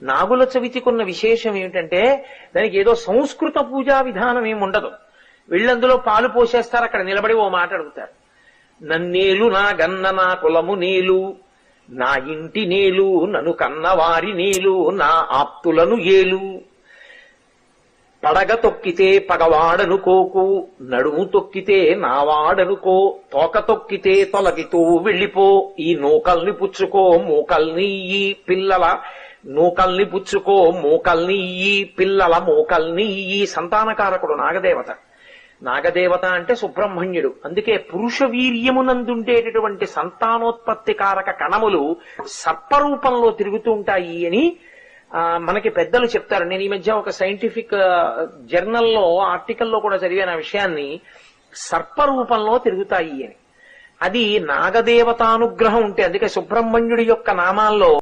నాగుల చవితికున్న విశేషం ఏమిటంటే దానికి ఏదో సంస్కృత పూజా విధానం ఏమి ఉండదు. వీళ్ళందులో పాలు పోసేస్తారు, అక్కడ నిలబడి ఓ మాట అడుగుతారు. నన్నేలు నా గన్న నా కులము నేలు, నా ఇంటి నేలు, నన్ను కన్నవారి నేలు, నా ఆప్తులను ఏలు. పడగ తొక్కితే పగవాడనుకోకు, నడుము తొక్కితే నావాడనుకో, తోక తొక్కితే తొలగితూ వెళ్ళిపో, ఈ నూకల్ని పుచ్చుకో మూకల్ని ఈ పిల్లల నూకల్ని పుచ్చుకో మూకల్ని ఈ పిల్లల మూకల్ని ఈ. సంతానకారకుడు నాగదేవత. నాగదేవత అంటే సుబ్రహ్మణ్యుడు. అందుకే పురుష వీర్యమునందుండేటటువంటి సంతానోత్పత్తి కారక కణములు సర్పరూపంలో తిరుగుతూ ఉంటాయి అని మనకి పెద్దలు చెప్తారు. నేను ఈ మధ్య ఒక సైంటిఫిక్ జర్నల్లో ఆర్టికల్లో కూడా చదివాను ఆ విషయాన్ని. సర్పరూపంలో తిరుగుతాయి అని. అది నాగదేవతానుగ్రహం ఉంటే, అందుకే సుబ్రహ్మణ్యుడి యొక్క నామాల్లో